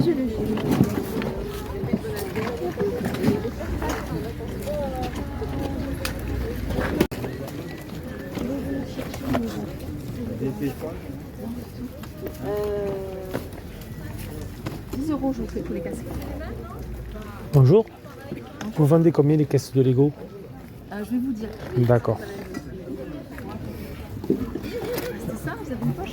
j'ai le film. Euh, 10 € je vous fais tous les casques. Bonjour. Vous vendez combien les caisses de Lego? Je vais vous dire. D'accord. C'est ça, vous avez une poche?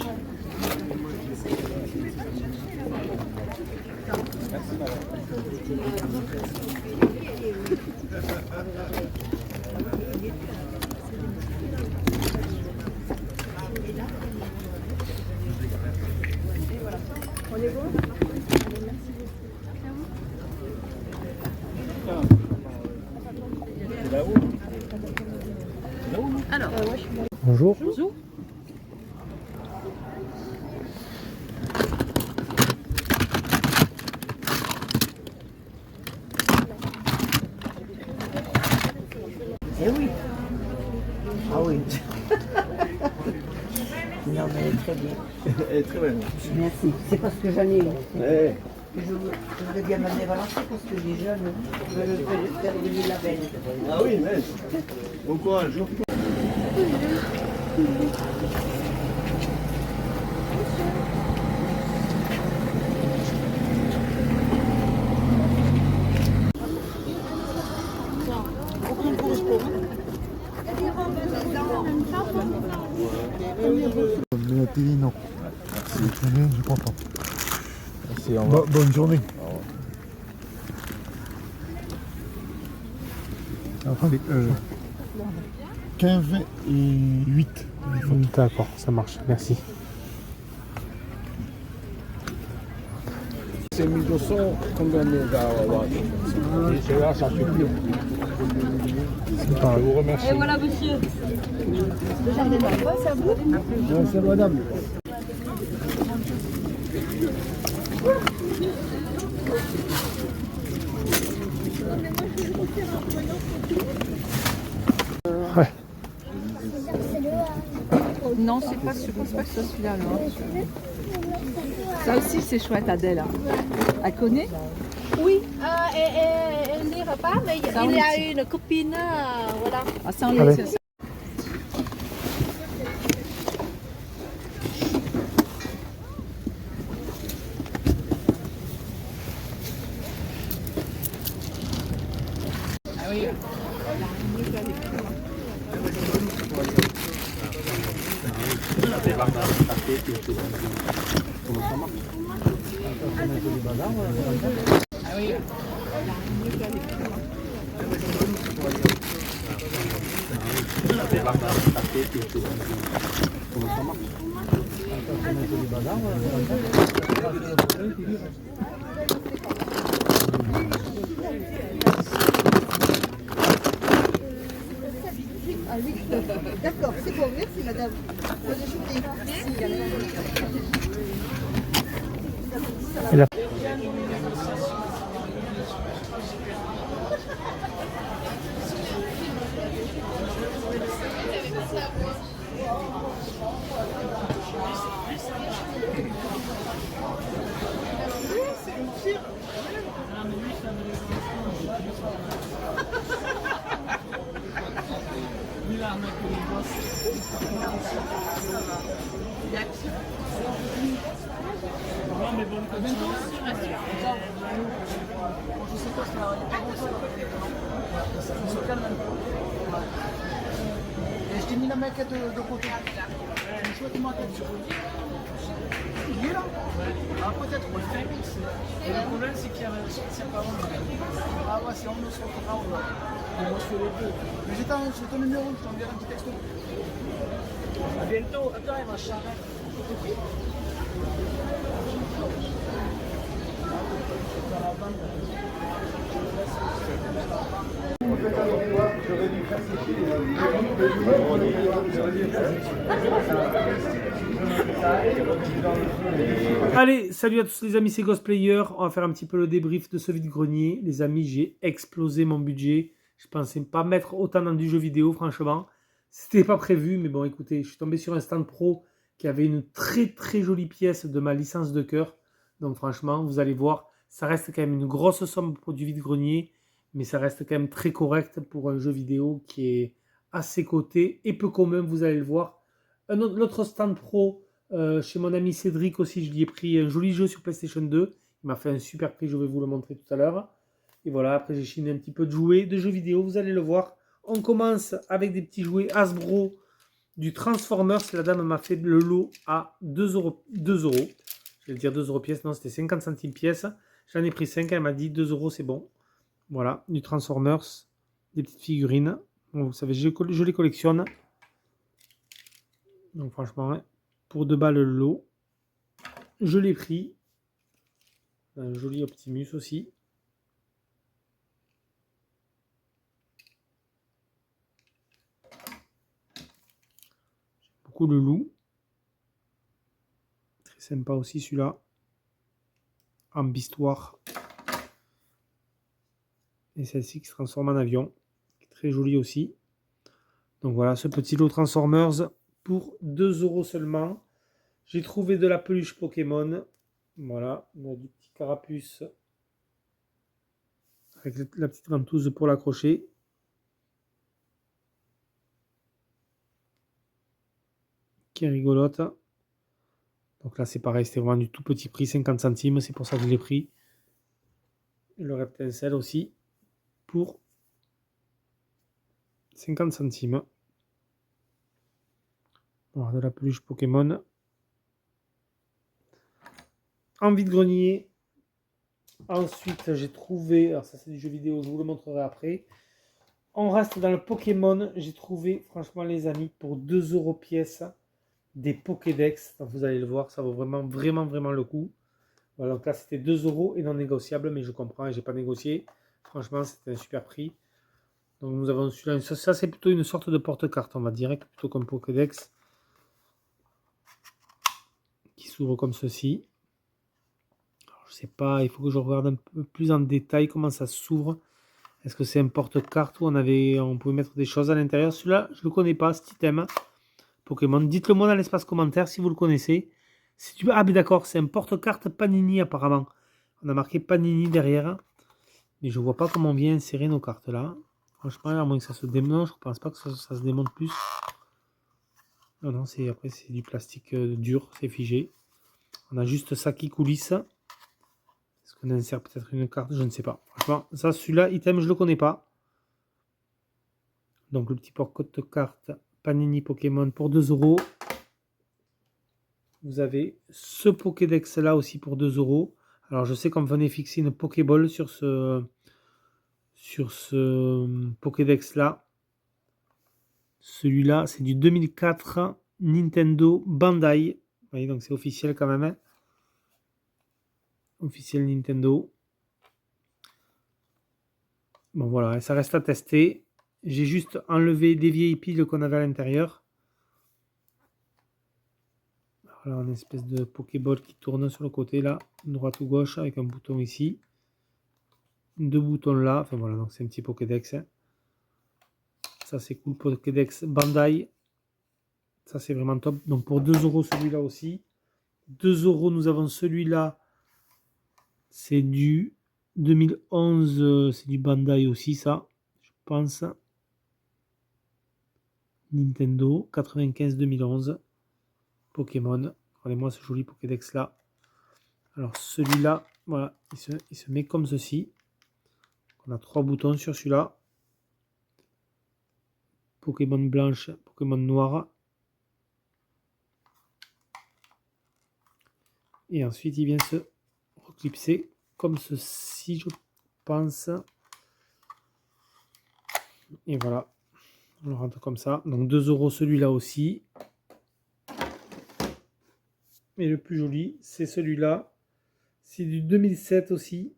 On est bon? Alors, Bonjour. bonjour. Eh oui. Ah oui. Non mais très bien. Elle est très belle. Merci. C'est parce que j'en ai. Ouais. Je voudrais bien m'en débarrasser parce que les jeunes veulent faire venir la belle. Ah oui, mais bon courage. Mais la télé, non. C'est très je crois pas. Merci, au revoir. Bonne journée. Attendez, 15 et 8. D'accord, ça marche. Merci. C'est 1200, combien on va avoir? C'est là, ça suffit. Je vous remercie. Et voilà, monsieur. Le jardin d'enfants, c'est à vous? Ouais, c'est madame. Ouais. Non, je pense pas que ce soit celui-là. Non. Ça aussi, c'est chouette, Adèle. Elle connaît? Oui, elle n'ira pas, mais il Ça, on y est a une copine, voilà. Ah, ça, on Ah ouais. c'est ça. D'accord, c'est bon, merci madame. Bonne journée. Et la... Et je t'ai mis la maquette de côté. Une chouette maquette sur lui. Il est là. Ah, peut-être, ouais. Et le problème, c'est qu'il y a pas longtemps. Ah ouais, c'est on se retrouvera ou là. Et moi, je fais les deux. Mais j'ai ton numéro, je t'enverrai un petit texto. À bientôt. Attends, il va charrer. Allez, salut à tous les amis, c'est Ghostplayer. On va faire un petit peu le débrief de ce vide-grenier. Les amis, j'ai explosé mon budget. Je pensais pas mettre autant dans du jeu vidéo, franchement. C'était pas prévu, mais bon, écoutez, je suis tombé sur un stand pro qui avait une très très jolie pièce de ma licence de cœur. Donc franchement, vous allez voir, ça reste quand même une grosse somme pour du vide-grenier, mais ça reste quand même très correct pour un jeu vidéo qui est assez coté et peu commun, vous allez le voir. L'autre stand pro, chez mon ami Cédric aussi, je lui ai pris un joli jeu sur PlayStation 2. Il m'a fait un super prix, je vais vous le montrer tout à l'heure. Et voilà, après j'ai chiné un petit peu de jouets, de jeux vidéo, vous allez le voir. On commence avec des petits jouets Hasbro du Transformers. La dame m'a fait le lot à 2 euros. 2 euros. Je vais dire 2 euros pièce, non, c'était 50 centimes pièce. J'en ai pris 5, elle m'a dit 2 euros, c'est bon. Voilà, du Transformers, des petites figurines. Bon, vous savez, je les collectionne. Donc franchement, pour 2 balles le lot, je l'ai pris. Un joli Optimus aussi. J'aime beaucoup le loup. Très sympa aussi celui-là. En bistoire. Et celle-ci qui se transforme en avion. Très jolie aussi. Donc voilà, ce petit lot Transformers pour 2 euros seulement. J'ai trouvé de la peluche Pokémon. Voilà, on a du petit carapuce avec la petite ventouse pour l'accrocher. Qui est rigolote. Donc là c'est pareil, c'était vraiment du tout petit prix, 50 centimes, c'est pour ça que je l'ai pris. Le Reptincelle aussi pour 50 centimes. Voilà, de la peluche Pokémon. En vide-grenier. Ensuite, j'ai trouvé, alors ça c'est du jeu vidéo, je vous le montrerai après. On reste dans le Pokémon. J'ai trouvé, franchement les amis, pour 2 euros pièce, des Pokédex. Donc vous allez le voir, ça vaut vraiment, vraiment, vraiment le coup. Voilà, donc là c'était 2 euros et non négociable, mais je comprends et j'ai pas négocié. Franchement, c'était un super prix. Donc nous avons celui-là, ça c'est plutôt une sorte de porte-carte, on va dire, plutôt comme Pokédex. Qui s'ouvre comme ceci. Alors, je sais pas, il faut que je regarde un peu plus en détail comment ça s'ouvre. Est-ce que c'est un porte-carte où on pouvait mettre des choses à l'intérieur? Celui-là, je ne le connais pas, cet item Pokémon. Dites-le moi dans l'espace commentaire si vous le connaissez. Ah, mais d'accord, c'est un porte-carte Panini apparemment. On a marqué Panini derrière. Mais je vois pas comment on vient insérer nos cartes là. Franchement, à moins que ça se démonte, je pense pas que ça se démonte plus. Non, non, après c'est du plastique dur, c'est figé. On a juste ça qui coulisse. Est-ce qu'on insère peut-être une carte? Je ne sais pas. Franchement, ça, celui-là, item, je le connais pas. Donc le petit porte-carte Panini Pokémon pour 2 euros. Vous avez ce Pokédex là aussi pour 2 euros. Alors je sais qu'on venait fixer une Pokéball sur ce Pokédex là. Celui-là, c'est du 2004 Nintendo Bandai. Vous voyez, donc c'est officiel quand même. Hein. Officiel Nintendo. Bon voilà, ça reste à tester. J'ai juste enlevé des vieilles piles qu'on avait à l'intérieur. Voilà, une espèce de Pokéball qui tourne sur le côté là, droite ou gauche, avec un bouton ici. 2 boutons là. Enfin voilà, donc c'est un petit Pokédex. Hein. Ça c'est cool, Pokédex Bandai. Ça c'est vraiment top. Donc pour 2 euros celui-là aussi. 2 euros, nous avons celui-là. C'est du 2011, c'est du Bandai aussi ça, je pense. Nintendo, 95-2011. Pokémon. Regardez-moi ce joli Pokédex là. Alors celui-là, voilà, il se met comme ceci. On a 3 boutons sur celui-là. Pokémon blanche, Pokémon noir. Et ensuite il vient se reclipser comme ceci, je pense. Et voilà. On le rentre comme ça. Donc 2 euros celui-là aussi. Et le plus joli, c'est celui-là. C'est du 2007 aussi.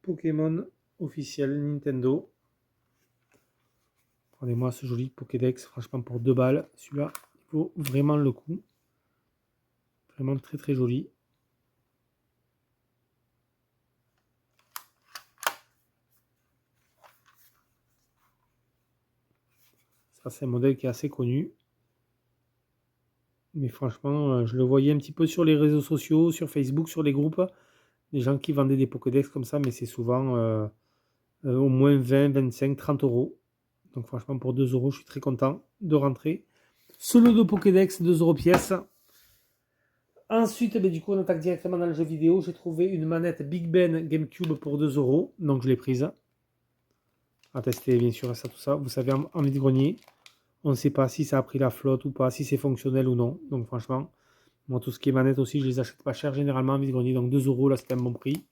Pokémon officiel Nintendo. Regardez-moi ce joli Pokédex. Franchement, pour 2 balles, celui-là, il vaut vraiment le coup. Vraiment très très joli. Ça, c'est un modèle qui est assez connu. Mais franchement, je le voyais un petit peu sur les réseaux sociaux, sur Facebook, sur les groupes, des gens qui vendaient des Pokédex comme ça, mais c'est souvent au moins 20, 25, 30 euros. Donc franchement, pour 2 euros, je suis très content de rentrer. Ce lot de Pokédex, 2 euros pièce. Ensuite, du coup, on attaque directement dans le jeu vidéo. J'ai trouvé une manette Big Ben GameCube pour 2 euros. Donc je l'ai prise. À tester, bien sûr, ça, tout ça. Vous savez, en vide-grenier, on ne sait pas si ça a pris la flotte ou pas, si c'est fonctionnel ou non. Donc franchement, moi, tout ce qui est manette aussi, je les achète pas cher généralement en vide-grenier. Donc 2 euros, là, c'était un bon prix.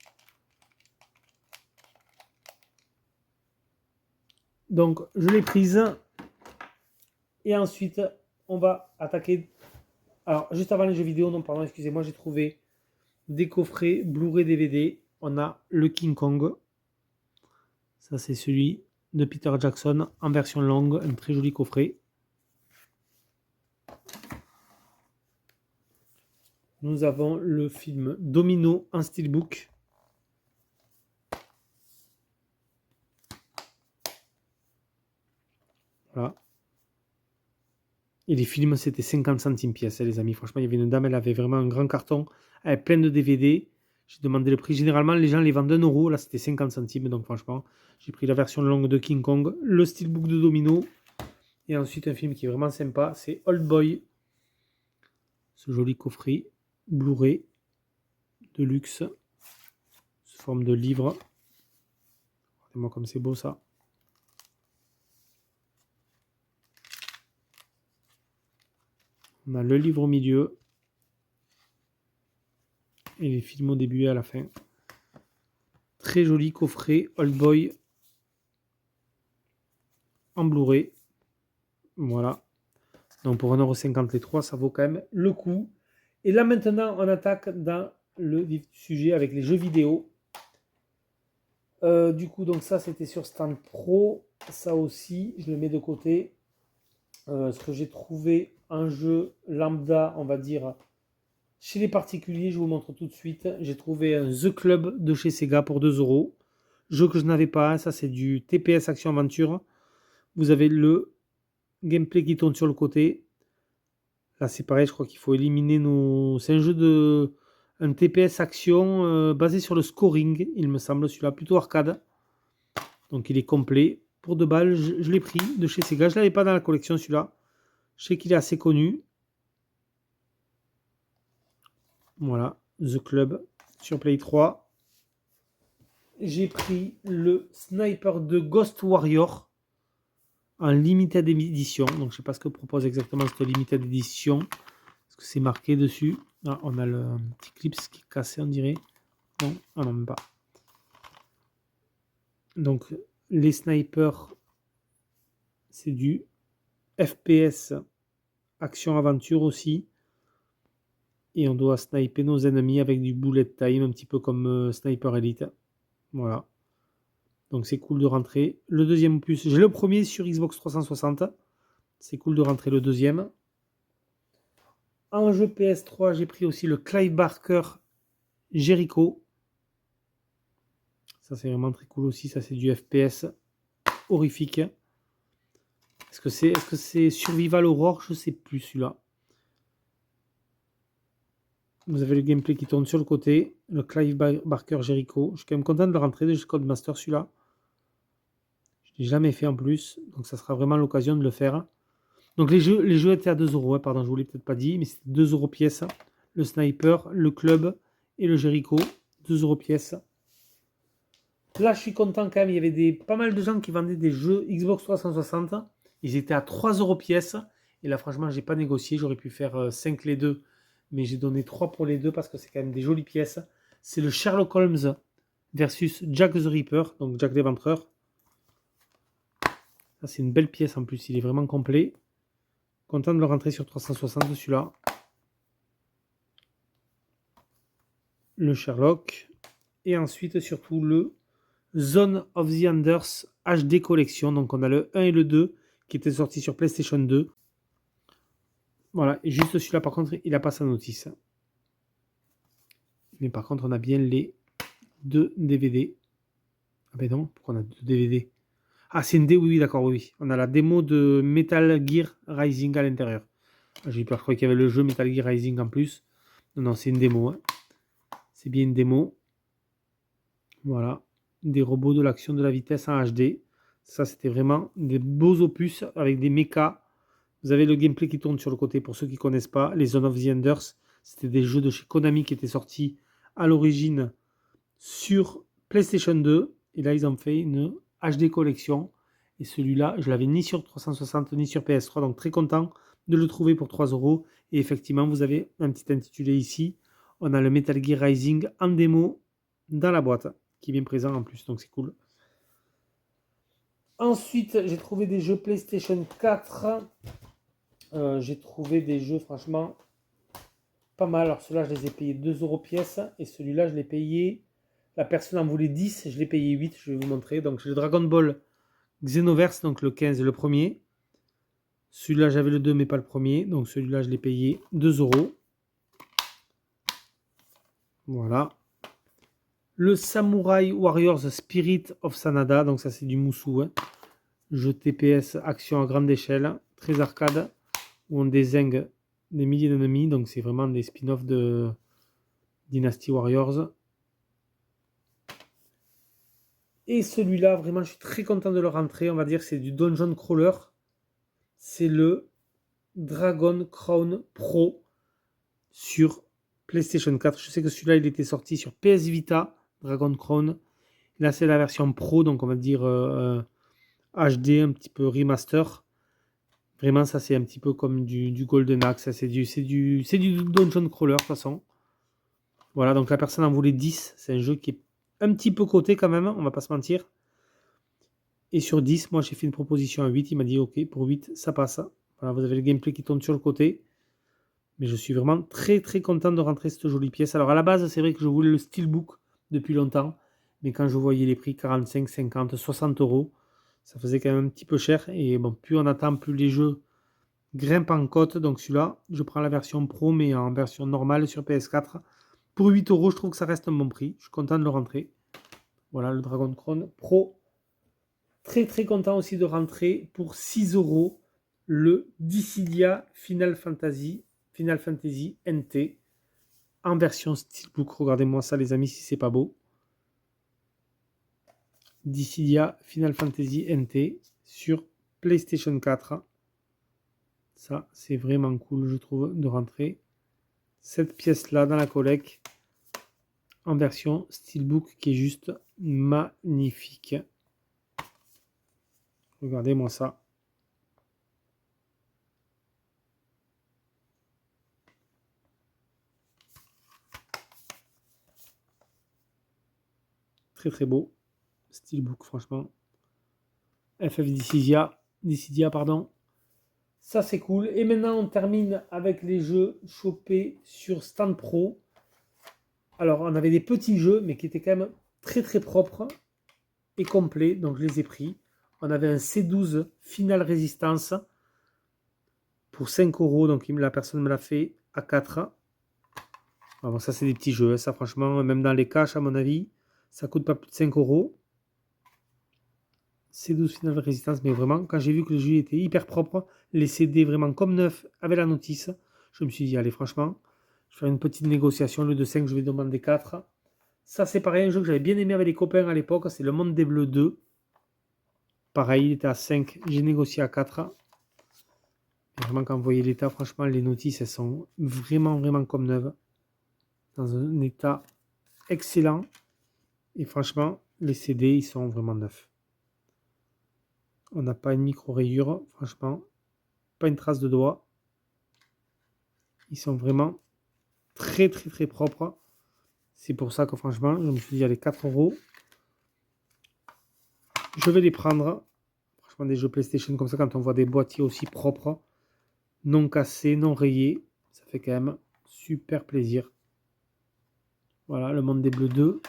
Donc, je l'ai prise. Et ensuite, on va attaquer. Alors, juste avant les jeux vidéo, non, pardon, excusez-moi, j'ai trouvé des coffrets Blu-ray DVD. On a le King Kong. Ça, c'est celui de Peter Jackson en version longue. Un très joli coffret. Nous avons le film Domino en steelbook. Voilà. Et les films, c'était 50 centimes pièce, les amis. Franchement, il y avait une dame, elle avait vraiment un grand carton avec plein de DVD. J'ai demandé le prix. Généralement, les gens les vendent 1 euro. Là, c'était 50 centimes. Donc, franchement, j'ai pris la version longue de King Kong, le steelbook de Domino. Et ensuite, un film qui est vraiment sympa, c'est Old Boy. Ce joli coffret Blu-ray de luxe, sous forme de livre. Regardez-moi comme c'est beau, ça. On a le livre au milieu. Et les films au début et à la fin. Très joli coffret Old Boy en Blu-ray. Voilà. Donc pour 1,50 € les 3, ça vaut quand même le coup. Et là maintenant, on attaque dans le vif du sujet avec les jeux vidéo. Du coup, donc ça c'était sur Stand Pro. Ça aussi, je le mets de côté. Ce que j'ai trouvé un jeu lambda, on va dire, chez les particuliers, je vous montre tout de suite. J'ai trouvé un The Club de chez Sega pour 2 euros. Jeu que je n'avais pas, ça c'est du TPS Action Aventure. Vous avez le gameplay qui tourne sur le côté. Là c'est pareil, je crois qu'il faut éliminer nos... C'est un jeu de... Un TPS Action basé sur le scoring, il me semble, celui-là plutôt arcade. Donc il est complet. Pour 2 balles, je l'ai pris de chez Sega. Je ne l'avais pas dans la collection celui-là. Je sais qu'il est assez connu. Voilà, The Club sur Play 3. J'ai pris le Sniper de Ghost Warrior en limited edition. Donc je ne sais pas ce que propose exactement cette limited edition. Est-ce que c'est marqué dessus? Ah, on a le petit clip qui est cassé, on dirait. Non, ah non, même pas. Donc les snipers, c'est du FPS action-aventure aussi. Et on doit sniper nos ennemis avec du bullet time, un petit peu comme Sniper Elite. Voilà. Donc c'est cool de rentrer. Le deuxième opus, j'ai le premier sur Xbox 360. C'est cool de rentrer le deuxième. En jeu PS3, j'ai pris aussi le Clive Barker Jericho. Ça c'est vraiment très cool aussi. Ça c'est du FPS horrifique. Est-ce que c'est Survival Horror? Je sais plus celui-là. Vous avez le gameplay qui tourne sur le côté. Le Clive Barker Jericho. Je suis quand même content de le rentrer de chez Codemaster celui-là. Je ne l'ai jamais fait en plus. Donc ça sera vraiment l'occasion de le faire. Donc les jeux étaient à 2 euros. Hein, pardon, je ne vous l'ai peut-être pas dit. Mais c'était 2 euros pièce. Le Sniper, le Club et le Jericho. 2 euros pièce. Là je suis content quand même. Il y avait pas mal de gens qui vendaient des jeux Xbox 360. Ils étaient à 3 euros pièce. Et là franchement j'ai pas négocié. J'aurais pu faire 5 les deux. Mais j'ai donné 3 pour les deux parce que c'est quand même des jolies pièces. C'est le Sherlock Holmes versus Jack the Ripper, donc Jack l'Éventreur. Ça c'est une belle pièce en plus, il est vraiment complet. Content de le rentrer sur 360 celui-là. Le Sherlock. Et ensuite surtout le Zone of the Enders HD Collection. Donc on a le 1 et le 2 qui étaient sortis sur PlayStation 2. Voilà, et juste celui-là par contre, il n'a pas sa notice. Mais par contre, on a bien les 2 DVD. Ah ben non, pourquoi on a 2 DVD? Ah, c'est une oui, d'accord, oui. On a la démo de Metal Gear Rising à l'intérieur. J'ai eu peur, je croyais qu'il y avait le jeu Metal Gear Rising en plus. Non, non, c'est une démo. Hein. C'est bien une démo. Voilà. Des robots, de l'action, de la vitesse en HD. Ça, c'était vraiment des beaux opus avec des mechas. Vous avez le gameplay qui tourne sur le côté pour ceux qui ne connaissent pas. Les Zone of the Enders, c'était des jeux de chez Konami qui étaient sortis à l'origine sur PlayStation 2. Et là, ils ont fait une HD collection. Et celui-là, je l'avais ni sur 360 ni sur PS3. Donc, très content de le trouver pour 3 €. Et effectivement, vous avez un petit intitulé ici. On a le Metal Gear Rising en démo dans la boîte, qui est bien présent en plus. Donc, c'est cool. Ensuite, j'ai trouvé des jeux PlayStation 4. J'ai trouvé des jeux franchement pas mal. Alors ceux-là, je les ai payés 2 € pièce. Et celui-là, je l'ai payé... La personne en voulait 10, je l'ai payé 8. Je vais vous montrer. Donc j'ai le Dragon Ball Xenoverse, donc le 15 et le premier. Celui-là, j'avais le 2, mais pas le premier. Donc celui-là, je l'ai payé 2 €. Voilà. Le Samurai Warriors Spirit of Sanada. Donc ça, c'est du Musou. Hein. Jeu TPS, action à grande échelle. Très arcade. Où on dézingue des milliers d'ennemis. Donc c'est vraiment des spin-offs de Dynasty Warriors. Et celui-là, vraiment, je suis très content de le rentrer. On va dire que c'est du Dungeon Crawler. C'est le Dragon Crown Pro sur PlayStation 4. Je sais que celui-là, il était sorti sur PS Vita, Dragon Crown. Là, c'est la version Pro, donc on va dire HD, un petit peu remaster. Vraiment, ça, c'est un petit peu comme du Golden Axe. C'est du Dungeon Crawler, de toute façon. Voilà, donc la personne en voulait 10. C'est un jeu qui est un petit peu coté quand même, on va pas se mentir. Et sur 10, moi j'ai fait une proposition à 8. Il m'a dit ok, pour 8, ça passe. Voilà, vous avez le gameplay qui tourne sur le côté. Mais je suis vraiment très très content de rentrer cette jolie pièce. Alors à la base, c'est vrai que je voulais le Steelbook depuis longtemps. Mais quand je voyais les prix 45, 50, 60 €, ça faisait quand même un petit peu cher. Et bon, plus on attend, plus les jeux grimpent en cote. Donc celui-là, je prends la version Pro, mais en version normale sur PS4. Pour 8 €, je trouve que ça reste un bon prix. Je suis content de le rentrer. Voilà, le Dragon Crown Pro. Très très content aussi de rentrer pour 6 € le Dissidia Final Fantasy NT en version Steelbook. Regardez-moi ça les amis si c'est pas beau. Dissidia Final Fantasy NT sur PlayStation 4. Ça c'est vraiment cool je trouve de rentrer cette pièce là dans la collecte en version Steelbook qui est juste magnifique. Regardez-moi ça. Très très beau. Steelbook franchement. FF Dissidia, pardon. Ça c'est cool. Et maintenant on termine avec les jeux chopés sur Stand Pro. Alors on avait des petits jeux mais qui étaient quand même très très propres et complets. Donc je les ai pris. On avait un C12 Final Resistance pour 5 €. Donc la personne me l'a fait à 4. Alors, ça c'est des petits jeux. Ça franchement, même dans les caches à mon avis, ça coûte pas plus de 5 €. C12 Final Resistance. Mais vraiment, quand j'ai vu que le jeu était hyper propre, les CD vraiment comme neuf avec la notice, je me suis dit, allez franchement, je vais faire une petite négociation. Au lieu de 5, je vais demander 4. Ça c'est pareil, un jeu que j'avais bien aimé avec les copains à l'époque. C'est Le Monde des Bleus 2. Pareil, il était à 5, j'ai négocié à 4. Et vraiment, quand vous voyez l'état, franchement, les notices, elles sont vraiment comme neuves. Dans un état excellent. Et franchement, les CD, ils sont vraiment neufs. On n'a pas une micro-rayure, franchement. Pas une trace de doigt. Ils sont vraiment très propres. C'est pour ça que franchement, je me suis dit, allez, 4 €. Je vais les prendre. Franchement, des jeux PlayStation comme ça, quand on voit des boîtiers aussi propres, non cassés, non rayés, ça fait quand même super plaisir. Voilà, Le Monde des Bleus 2.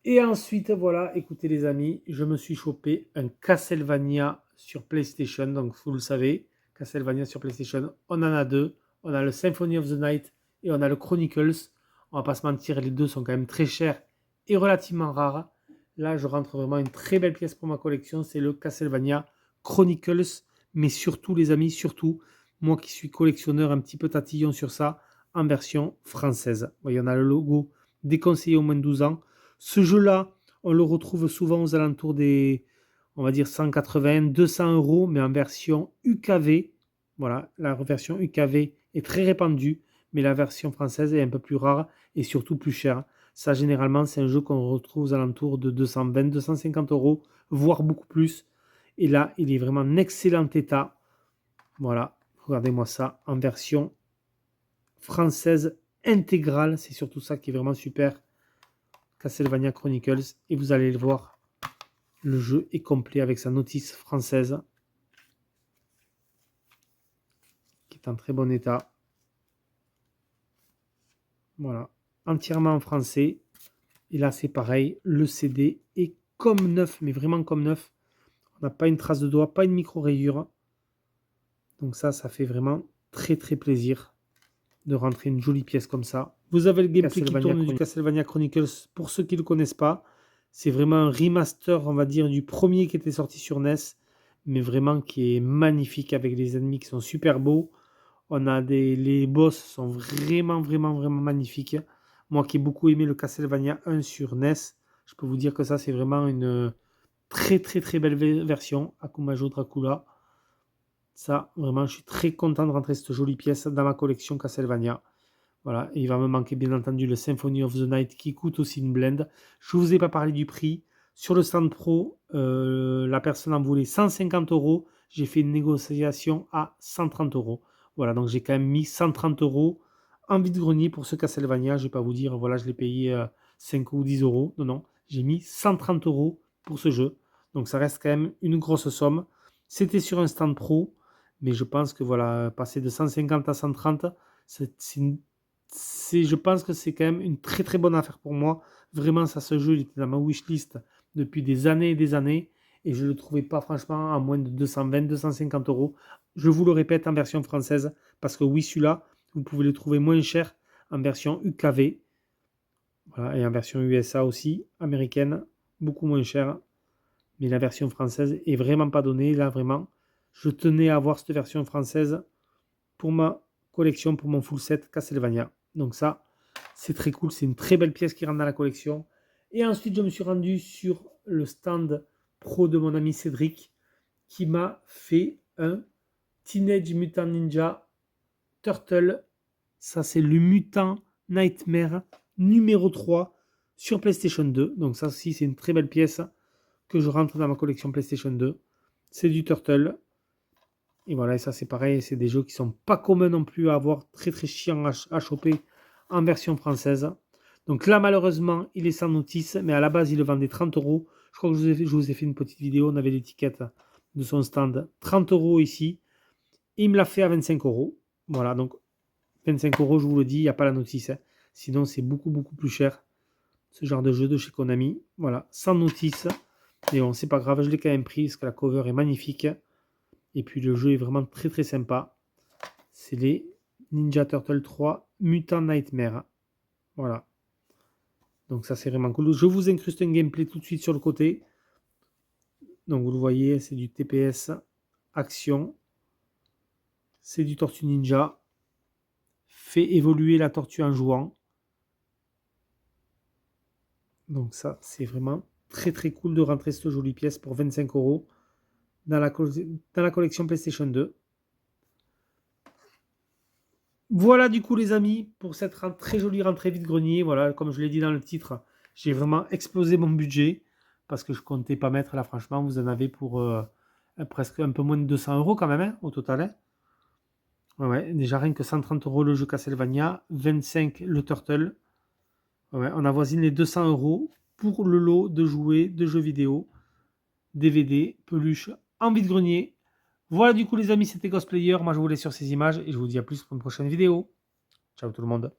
Et ensuite, voilà, écoutez les amis, je me suis chopé un Castlevania sur PlayStation. Donc, vous le savez, Castlevania sur PlayStation, on en a deux. On a le Symphony of the Night et on a le Chronicles. On va pas se mentir, les deux sont quand même très chers et relativement rares. Là, je rentre vraiment une très belle pièce pour ma collection. C'est le Castlevania Chronicles. Mais surtout, les amis, surtout, Moi qui suis collectionneur un petit peu tatillon sur ça, en version française. Vous voyez, on a le logo déconseillé au moins de 12 ans. Ce jeu-là, on le retrouve souvent aux alentours des, on va dire 180, 200 euros, mais en version UKV. Voilà, la version UKV est très répandue, mais la version française est un peu plus rare et surtout plus chère. Ça, généralement, c'est un jeu qu'on retrouve aux alentours de 220, 250 euros, voire beaucoup plus. Et là, il est vraiment en excellent état. Voilà, regardez-moi ça en version française intégrale. C'est surtout ça qui est vraiment super. Castlevania Chronicles. Et vous allez le voir, le jeu est complet avec sa notice française qui est en très bon état. Voilà, entièrement en français. Et là, c'est pareil. Le CD est comme neuf, mais vraiment comme neuf. On n'a pas une trace de doigt, pas une micro-rayure. Donc ça fait vraiment très très plaisir de rentrer une jolie pièce comme ça. Vous avez le gameplay qui tourne du Castlevania Chronicles. Pour ceux qui ne le connaissent pas, c'est vraiment un remaster, on va dire, du premier qui était sorti sur NES, mais vraiment qui est magnifique avec les ennemis qui sont super beaux. On a les boss sont vraiment magnifiques. Moi qui ai beaucoup aimé le Castlevania 1 sur NES, je peux vous dire que ça c'est vraiment une très belle version. Akumajo Dracula. Ça, vraiment, je suis très content de rentrer cette jolie pièce dans ma collection Castlevania. Voilà, et il va me manquer bien entendu le Symphony of the Night qui coûte aussi une blende. Je ne vous ai pas parlé du prix. Sur le stand pro, la personne en voulait 150 euros. J'ai fait une négociation à 130 euros. Voilà, donc j'ai quand même mis 130 euros en vide-grenier pour ce Castlevania. Je ne vais pas vous dire, voilà, je l'ai payé 5 ou 10 euros. Non, non, j'ai mis 130 euros pour ce jeu. Donc ça reste quand même une grosse somme. C'était sur un stand pro. Mais je pense que voilà, passer de 150 à 130, je pense que c'est quand même une très bonne affaire pour moi. Vraiment, ça, ce jeu, il était dans ma wishlist depuis des années et des années. Et je ne le trouvais pas franchement à moins de 220, 250 euros. Je vous le répète en version française. Parce que oui, celui-là, vous pouvez le trouver moins cher en version UKV. Voilà, et en version USA aussi, américaine, beaucoup moins cher. Mais la version française est vraiment pas donnée. Là, vraiment, je tenais à avoir cette version française pour ma collection, pour mon full set Castlevania. Donc ça, c'est très cool. C'est une très belle pièce qui rentre dans la collection. Et ensuite, je me suis rendu sur le stand pro de mon ami Cédric qui m'a fait un Teenage Mutant Ninja Turtle. Ça, c'est le Mutant Nightmare numéro 3 sur PlayStation 2. Donc ça aussi, c'est une très belle pièce que je rentre dans ma collection PlayStation 2. C'est du Turtle. Et voilà, et ça c'est pareil, c'est des jeux qui sont pas communs non plus à avoir, très chiant à choper en version française. Donc là malheureusement il est sans notice, mais à la base il le vendait 30 euros. Je crois que je vous ai fait une petite vidéo, on avait l'étiquette de son stand, 30 euros ici. Et il me l'a fait à 25 euros. Voilà, donc 25 euros, je vous le dis, il n'y a pas la notice. Sinon c'est beaucoup plus cher, ce genre de jeu de chez Konami. Voilà, sans notice. Mais bon, c'est pas grave, je l'ai quand même pris parce que la cover est magnifique. Et puis le jeu est vraiment très sympa. C'est les Ninja Turtle 3 Mutant Nightmare. Voilà. Donc ça c'est vraiment cool. Je vous incruste un gameplay tout de suite sur le côté. Donc vous le voyez, c'est du TPS action. C'est du Tortue Ninja. Fait évoluer la tortue en jouant. Donc ça c'est vraiment très cool de rentrer cette jolie pièce pour 25 euros. Dans la collection PlayStation 2. Voilà du coup les amis pour cette très jolie rentrée vide-grenier. Voilà, comme je l'ai dit dans le titre, j'ai vraiment explosé mon budget parce que je comptais pas mettre là franchement. Vous en avez pour presque un peu moins de 200 euros quand même hein, au total. Hein. Ouais, déjà rien que 130 euros le jeu Castlevania, 25 le Turtle. Ouais, on avoisine les 200 euros pour le lot de jouets, de jeux vidéo, DVD, peluches en vide-grenier. Voilà du coup les amis, c'était Ghostplayer. Moi je vous laisse sur ces images et je vous dis à plus pour une prochaine vidéo. Ciao tout le monde.